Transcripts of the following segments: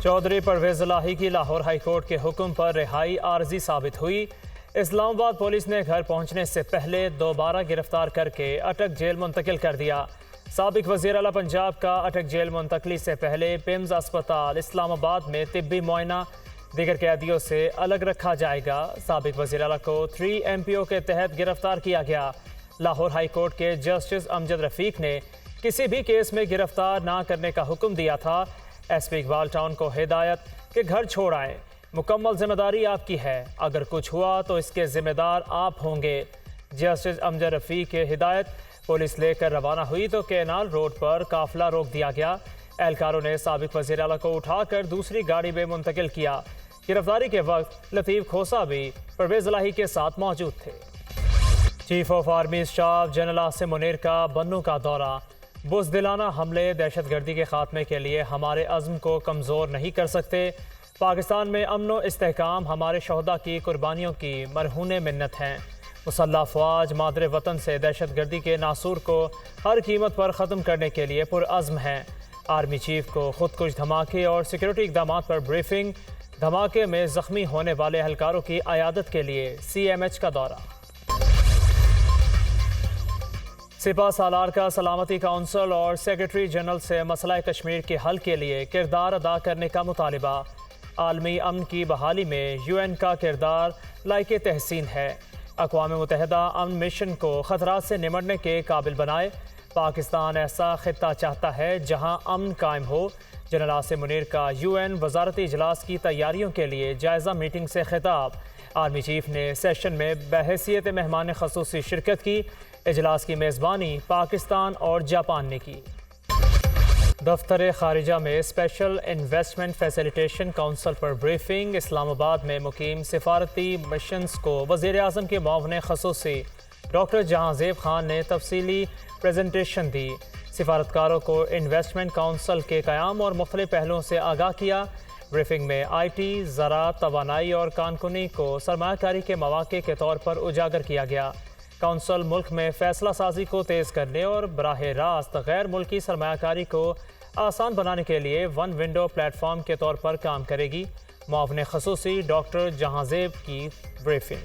चौधरी परवेज इलाही की Lahore high court के हुक्म पर रिहाई आर्जी साबित हुई। इस्लामाबाद पुलिस ने घर पहुंचने से पहले दोबारा गिरफ्तार करके अटक जेल मुंतकिल कर दिया। साबिक वज़ीर आला पंजाब का अटक जेल मुंतकली से पहले पिम्स अस्पताल इस्लामाबाद में तिब्बी मुआयना दीगर कैदियों से अलग रखा जाएगा। साबिक वज़ीर आला को 3 MPO के तहत गिरफ्तार किया गया। लाहौर हाई कोर्ट के जस्टिस अमजद रफीक ने किसी भी केस में गिरफ्तार ना करने का हुक्म दिया था। SP इकबाल टाउन को हिदायत के घर छोड़ आए, मुकम्मल जिम्मेदारी आपकी है, अगर कुछ हुआ तो इसके जिम्मेदार आप होंगे। जस्टिस अमजद रफीक की हिदायत पुलिस लेकर रवाना हुई तो केनाल रोड पर काफिला रोक दिया गया। एहलकारों ने साबिक वज़ीर आला को उठाकर दूसरी गाड़ी में मुंतकिल किया। गिरफ्तारी के वक्त लतीफ़ खोसा भी परवेज इलाही के साथ मौजूद थे। Chief of army staff general Asim Munir का बन्नू का दौरा। बुज़दिलाना हमले दहशतगर्दी के खात्मे के लिए हमारे अज़्म को कमज़ोर नहीं कर सकते। पाकिस्तान में अमन व इस्तेहकाम हमारे शहदा की कुर्बानियों की मरहून मिन्नत हैं। मुसल्लह फ़ौज मादरे वतन से दहशतगर्दी के नासूर को हर कीमत पर ख़त्म करने के लिए पुरअज़्म हैं। आर्मी चीफ को खुदकुश धमाके और सिक्योरिटी इक़दाम पर ब्रीफिंग। धमाके में ज़ख्मी होने वाले एहलकारों की अयादत के लिए CMH का दौरा। सिपा सालार का सलामती काउंसिल और सेक्रेटरी जनरल से मसला कश्मीर के हल के लिए किरदार अदा करने का मुतालिबा। आलमी अमन की बहाली में UN का किरदार लायके तहसीन है। अक़वाम मुत्तहिदा अमन मिशन को ख़तरात से निमटने के काबिल बनाए। पाकिस्तान ऐसा खित्ता चाहता है जहां अमन कायम हो। जनरल आसिम मुनीर का UN वज़ारती इजलास की तैयारियों के लिए जायज़ा मीटिंग से खिताब। आर्मी चीफ ने सेशन में बहैसियत मेहमान ख़ुसूसी शिरकत की। इजलास की मेज़बानी पाकिस्तान और जापान ने की। दफ्तर खारिजा में स्पेशल इन्वेस्टमेंट फैसिलिटेशन काउंसिल पर ब्रीफिंग। इस्लामाबाद में मुकीम सिफारती मिशंस को वज़ीर आज़म के मुआवने ख़ुसूसी डॉक्टर जहांज़ेब खान ने तफसीली प्रेजेंटेशन दी। सिफारतकारों को इन्वेस्टमेंट काउंसिल के क़याम और मुख्तलिफ पहलुओं से आगाह किया। ब्रीफिंग में IT, ज़राअत, तवानाई और कानकुनी को सरमायाकारी के मौक़े के तौर पर उजागर किया गया। काउंसिल मुल्क में फ़ैसला साजी को तेज़ करने और बराह रास्त गैर मुल्की सरमायाकारी को आसान बनाने के लिए वन विंडो प्लेटफॉर्म के तौर पर काम करेगी। मुआवने ख़ुसूसी डॉक्टर जहांज़ेब की ब्रीफिंग।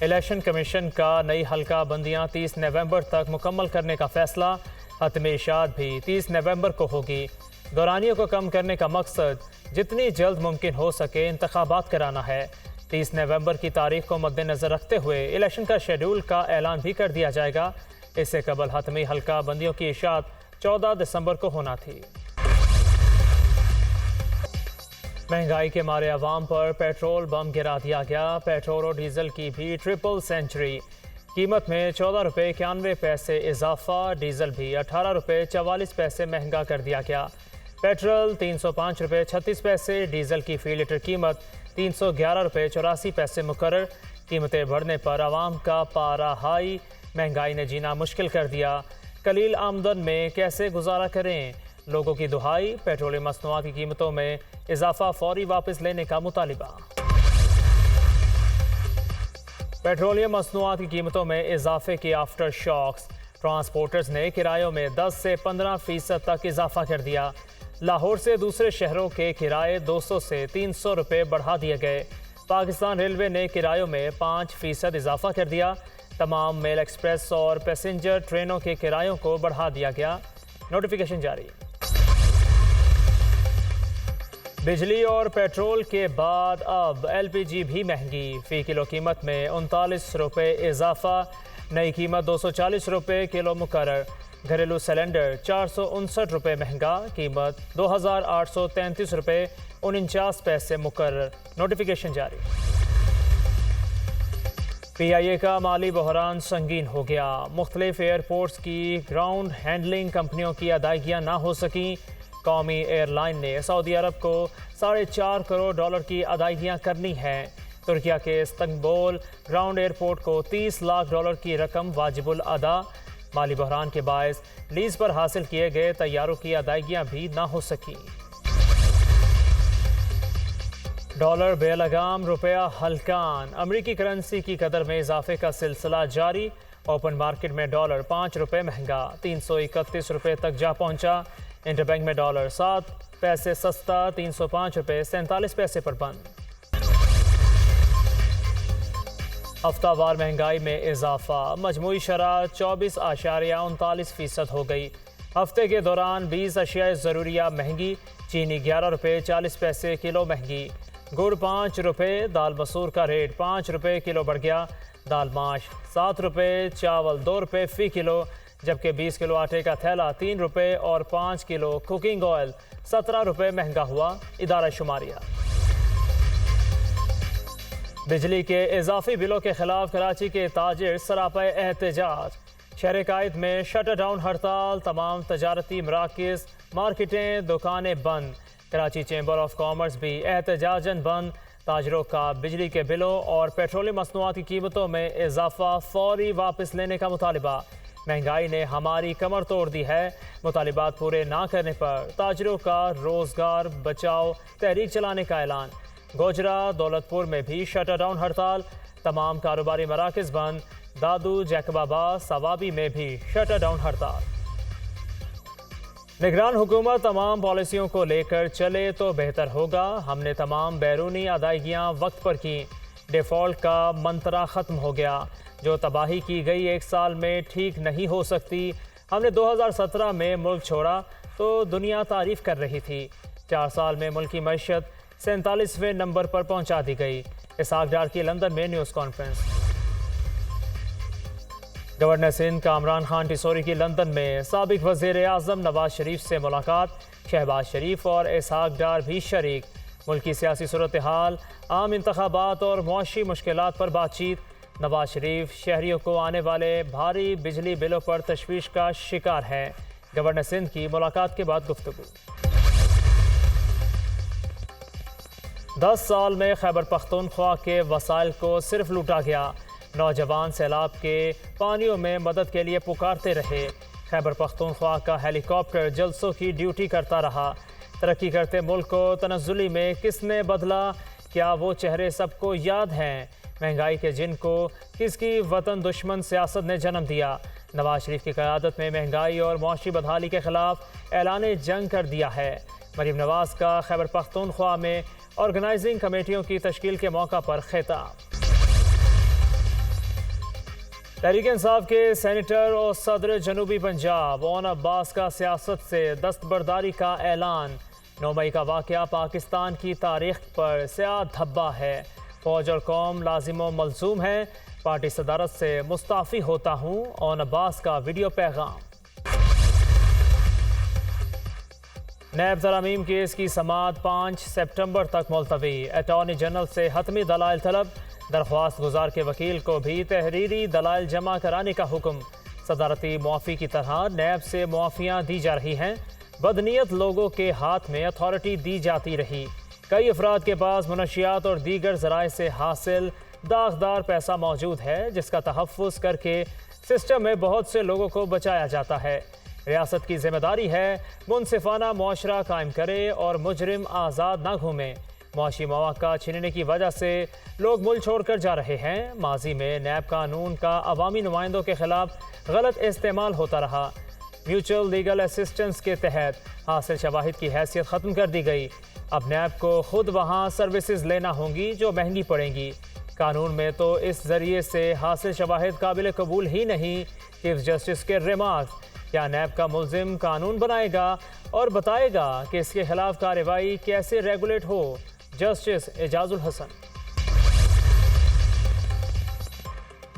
इलेक्शन कमीशन का नई हल्का बंदियाँ 30 नवंबर तक मुकम्मल करने का फ़ैसला। हतमी इशात भी 30 नवंबर को होगी। दौरानियों को कम करने का मकसद जितनी जल्द मुमकिन हो सके इंतखाबात कराना है। 30 नवंबर की तारीख को मद्देनज़र रखते हुए इलेक्शन का शेड्यूल का ऐलान भी कर दिया जाएगा। इससे कबल हतमी हल्का बंदियों की इशात 14 दिसंबर को होना थी। महंगाई के मारे अवाम पर पेट्रोल बम गिरा दिया गया। पेट्रोल और डीजल की भी ट्रिपल सेंचुरी। कीमत में 14 रुपये 91 पैसे इजाफा। डीजल भी 18 रुपये 44 पैसे महंगा कर दिया गया। पेट्रोल 305 रुपये 36 पैसे। डीजल की फ़ी लीटर कीमत 311 रुपये 84 पैसे मुकर्रर। कीमतें बढ़ने पर आवाम का पारा हाई। महंगाई ने जीना मुश्किल कर दिया। कलील आमदन में कैसे गुजारा करें, लोगों की दुहाई। पेट्रोलियम मसनूआत की कीमतों में इजाफा फौरी वापस लेने का मुतालिबा। पेट्रोलियम मसनूआत की कीमतों में इजाफे की आफ्टर शॉक्स। ट्रांसपोर्टर्स ने किरायों में 10 से 15% तक इजाफा कर दिया। लाहौर से दूसरे शहरों के किराए 200 से 300 रुपये बढ़ा दिए गए। पाकिस्तान रेलवे ने किरायों में 5% इजाफा कर दिया। तमाम मेल एक्सप्रेस और पैसेंजर ट्रेनों के किरायों को बढ़ा दिया गया। नोटिफिकेशन जारी। बिजली और पेट्रोल के बाद अब LPG भी महंगी। फ़ी किलो कीमत में 39 रुपये इजाफा। नई कीमत 240 रुपये किलो मुकर्रर। घरेलू सिलेंडर 459 रुपये महंगा। कीमत 2833 रुपये 49 पैसे मुकर्रर। नोटिफिकेशन जारी। PIA का माली बहरान संगीन हो गया। मुख्तलिफ एयरपोर्ट्स की ग्राउंड हैंडलिंग कंपनियों की अदायगियाँ ना हो सकीं। कौमी एयरलाइन ने सऊदी अरब को $4.5 करोड़ की अदायगियाँ करनी हैं। तुर्किया के इस्तंबुल ग्राउंड एयरपोर्ट को $30 लाख की रकम वाजिबुल अदा। माली बहरान के बायस लीज पर हासिल किए गए तैयारों की अदायगियाँ भी ना हो सकी। डॉलर बेलगाम, रुपया हल्कान। अमरीकी करेंसी की कदर में इजाफे का सिलसिला जारी। ओपन मार्केट में डॉलर 5 रुपये महंगा 331 रुपये तक जा पहुंचा। इंटरबैंक में डॉलर 7 पैसे सस्ता 305 रुपये 47 पैसे पर बंद। हफ्तावार महंगाई में इजाफा, मजमूई शरह 24.39% हो गई। हफ्ते के दौरान 20 अशियाए ज़रूरिया महंगी, चीनी 11 रुपये 40 पैसे किलो महंगी, गुड़ 5 रुपये, दाल मसूर का रेट 5 रुपये किलो बढ़ गया, दाल माश 7 रुपये, चावल 2 रुपये फ़ी किलो, जबकि 20 किलो आटे का थैला 3 रुपये और 5 किलो कुकिंग ऑयल 17 रुपये महंगा हुआ। इदारा शुमारिया। बिजली के इजाफी बिलों के खिलाफ कराची के ताजिर सरापा एहतजाज। शहर कायद में शटर डाउन हड़ताल, तमाम तजारती मराकज़, मार्केटें, दुकानें बंद। कराची चैम्बर ऑफ कॉमर्स भी एहतजाजन बंद। ताजरों का बिजली के बिलों और पेट्रोलियम मसनूआत की कीमतों में इजाफा फौरी वापस लेने का मुतालिबा। महंगाई ने हमारी कमर तोड़ दी है। मुतालिबात पूरे ना करने पर ताजरों का रोजगार बचाओ तहरीक चलाने का ऐलान। गोजरा दौलतपुर में भी शटर डाउन हड़ताल, तमाम कारोबारी मराकज़ बंद। दादू जैकबाबाद सवाबी में भी शटर डाउन हड़ताल। निगरान हुकूमत तमाम पॉलिसियों को लेकर चले तो बेहतर होगा। हमने तमाम बैरूनी अदायगियाँ वक्त पर की। डिफ़ॉल्ट का मंत्रा ख़त्म हो गया। जो तबाही की गई 1 साल में ठीक नहीं हो सकती। हमने 2017 में मुल्क छोड़ा तो दुनिया तारीफ़ कर रही थी। 4 साल में मुल्क की मईशत 47वें नंबर पर पहुंचा दी गई। इसहाक डार की लंदन में news conference. Governor Sindh Kamran Khan Tessori की लंदन में साबिक वज़ीर आज़म नवाज शरीफ से मुलाकात। शहबाज शरीफ और इसहाक डार भी शरीक। मुल्क की सियासी सूरत हाल, आम इंतखाबात और मुआशी मुश्किलात पर बातचीत। नवाज शरीफ शहरियों को आने वाले भारी बिजली बिलों पर तशवीश का शिकार है। गवर्नर सिंध की मुलाकात के बाद गुफ्तगू। 10 साल में खैबर पख्तूनख्वा के वसाइल को सिर्फ लूटा गया। नौजवान सैलाब के पानियों में मदद के लिए पुकारते रहे। खैबर पख्तूनख्वा का हेलीकॉप्टर जलसों की ड्यूटी करता रहा। तरक्की करते मुल्क को तनज़्ज़ुली में किसने बदला? क्या वो चेहरे सबको याद हैं? महंगाई के जिनको किसकी वतन दुश्मन सियासत ने जन्म दिया? नवाज शरीफ की क़यादत में महंगाई और मुआशी बदहाली के खिलाफ ऐलान जंग कर दिया है। मरीम नवाज का खैबर पख्तूनख्वा में ऑर्गेनाइजिंग कमेटियों की तश्कील के मौका पर खिताब। तहरीक इंसाफ के सेनेटर और सदर जनूबी पंजाब ओन अब्बास का सियासत से दस्तबरदारी का ऐलान। 9 मई का वाक़या पाकिस्तान की तारीख पर स्याह धब्बा है। फौज और कौम लाजिम व मलजूम है। पार्टी सदारत से मुस्ताफ़ी होता हूँ। ओन अब्बास का वीडियो पैगाम। नैब तरामीम केस की समाअत 5 सितंबर तक मुलतवी। अटॉर्नी जनरल से हतमी दलाइल तलब। दरख्वास्त गुजार के वकील को भी तहरीरी दलाइल जमा कराने का हुक्म। सदारती मुआफ़ी की तरह नैब से मुआफ़ियाँ दी जा रही हैं। बदनीयत लोगों के हाथ में अथॉरिटी दी जाती रही। कई अफराद के पास मुनशियात और दीगर ज़राए से हासिल दागदार पैसा मौजूद है, जिसका तहफ़्फ़ुज़ करके सिस्टम में बहुत से लोगों को बचाया जाता है। रियासत की जिम्मेदारी है मुनसिफाना मुआशरा कायम करे और मुजरिम आज़ाद ना घूमें। मुआशी मौक़ा छीनने की वजह से लोग मुल्क छोड़कर जा रहे हैं। माजी में नैब कानून का अवामी नुमाइंदों के खिलाफ गलत इस्तेमाल होता रहा। म्यूचुअल लीगल असिस्टेंस के तहत हासिल शवाहिद की हैसियत ख़त्म कर दी गई। अब नैब को खुद वहाँ सर्विसेज लेना होंगी जो महंगी पड़ेंगी। कानून में तो इस ज़रिए से हासिल शवाहिद काबिल कबूल ही नहीं। चीफ जस्टिस के रिमार्क। क्या नैब का मुल्जिम कानून बनाएगा और बताएगा कि इसके खिलाफ कार्रवाई कैसे रेगुलेट हो? जस्टिस एजाजुल हसन।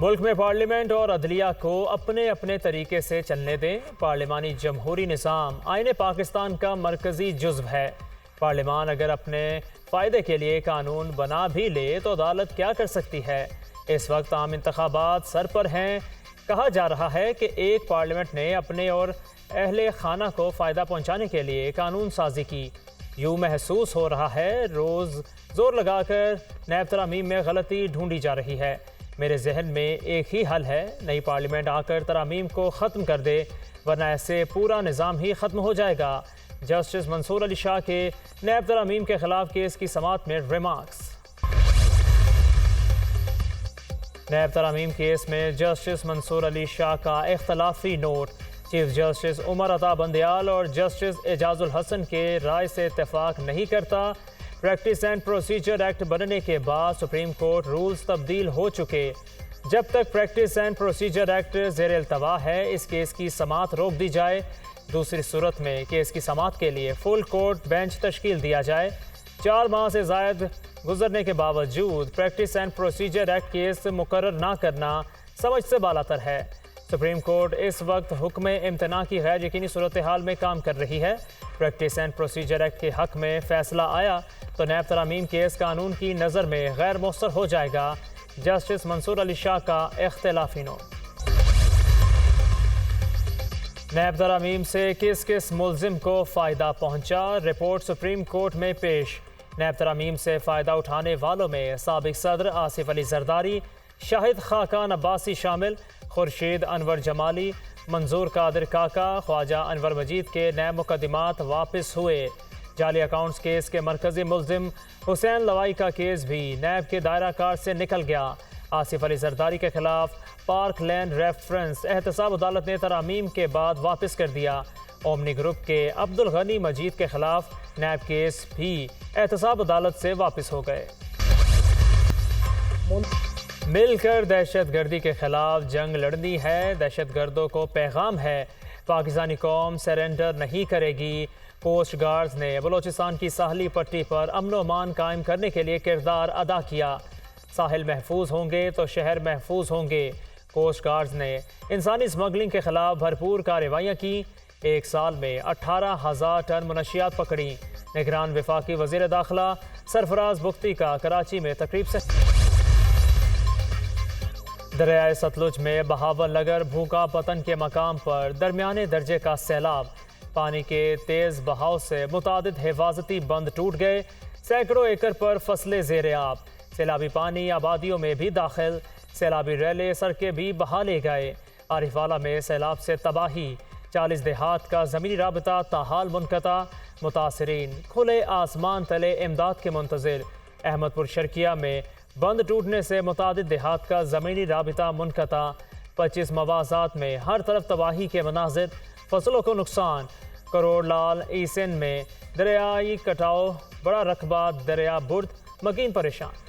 मुल्क में पार्लियामेंट और अदलिया को अपने अपने तरीके से चलने दें। पार्लिमानी जमहूरी निज़ाम आईने पाकिस्तान का मरकज़ी जुज़्व है। पार्लिमान अगर अपने फ़ायदे के लिए कानून बना भी ले तो अदालत क्या कर सकती है? इस वक्त आम इंतखाबात सर पर हैं। कहा जा रहा है कि एक पार्लियामेंट ने अपने और अहले खाना को फ़ायदा पहुँचाने के लिए कानून साजी की। यूँ महसूस हो रहा है रोज़ ज़ोर लगाकर नैब तरामीम में गलती ढूंढी जा रही है। मेरे जहन में एक ही हल है, नई पार्लियामेंट आकर तरामीम को ख़त्म कर दे, वरना ऐसे पूरा निज़ाम ही ख़त्म हो जाएगा। जस्टिस मंसूर अली शाह के नैब तरामीम के खिलाफ केस की समाअत में रिमार्क्स। नैब तरामीम केस में जस्टिस मंसूर अली शाह का इख्तलाफी note. Chief justice Umar Ata Bandial और जस्टिस एजाजुल हसन के राय से इत्तेफाक नहीं करता। प्रैक्टिस एंड प्रोसीजर एक्ट बनने के बाद सुप्रीम कोर्ट रूल्स तब्दील हो चुके। जब तक प्रैक्टिस एंड प्रोसीजर एक्ट ज़ेर इल्तवा है, इस केस की समाअत रोक दी जाए। दूसरी सूरत में केस की समाअत के लिए फुल कोर्ट बेंच तश्कील दिया जाए। 4 माह से ज़ायद गुजरने के बावजूद practice and procedure act case मुकर्रर ना करना समझ से बालातर है। सुप्रीम कोर्ट इस वक्त हुक्म इम्तना की गैर यकीनी सूरत हाल में काम कर रही है। प्रैक्टिस एंड प्रोसीजर एक्ट के हक में फैसला आया तो नैब तरामीम केस कानून की नज़र में गैर मौसर हो जाएगा। जस्टिस मंसूर अली शाह का इख्तलाफी नोट। नैब तरामीम से किस किस मुल्जिम को फ़ायदा पहुंचा, रिपोर्ट सुप्रीम कोर्ट में पेश। नैब तरामीम से फ़ायदा उठाने वालों में साबिक सदर आसिफ अली जरदारी, शाहिद खाकान अब्बासी शामिल। खुर्शीद अनवर जमाली, मंजूर कादिर काका, ख्वाजा अनवर मजीद के नए मुकदमात वापस हुए। जाली अकाउंट्स केस के मरकजी मुल्जिम हुसैन लवाई का केस भी नैब के दायरा कार से निकल गया। आसिफ अली जरदारी के खिलाफ पार्क लैंड रेफरेंस एहतसाब अदालत ने तरामीम के बाद वापस कर दिया। ओमनी ग्रुप के अब्दुल गनी मजीद के खिलाफ नैब केस भी एहतसाब अदालत से वापस हो गए। मिलकर दहशत गर्दी के खिलाफ जंग लड़नी है। दहशत गर्दों को पैगाम है, पाकिस्तानी कौम सरेंडर नहीं करेगी। कोस्ट गार्ड्स ने बलोचिस्तान की साहली पट्टी पर अमन व अमान कायम करने के लिए किरदार अदा किया। साहिल महफूज होंगे तो शहर महफूज होंगे। कोस्ट गार्ड्स ने इंसानी स्मगलिंग के खिलाफ भरपूर कार्रवाइयाँ की। एक साल में 18,000 टन मनशियात पकड़ी। निगरान वफाकी वज़ीर दाखिला सरफराज बुख्ती का कराची में तकरीब से। दरियाए सतलुज में बहावल नगर भूखा पतन के मकाम पर दरमियाने दर्जे का सैलाब। पानी के तेज़ बहाव से मुतादिद हिफाजती बंद टूट गए। सैकड़ों एकड़ पर फसलें ज़ेर आब। सैलाबी पानी आबादियों में भी दाखिल। सैलाबी रैले सड़कें भी बहा ले गए। आरिफवाला में सैलाब से तबाही। 40 देहात का ज़मीनी राबता ताहाल मुनक़ता। मुतासरीन खुले आसमान तले इमदाद के मुंतज़िर। अहमदपुर शर्किया में बंद टूटने से मुतादिद देहात का ज़मीनी राबिता मुनक़ता। 25 मवाज़ात में हर तरफ तबाही के मनाजिर। फसलों को नुकसान। करोड़ लाल ईसन में दरियाई कटाव। बड़ा रकबा दरिया बुर्द मकीन परेशान।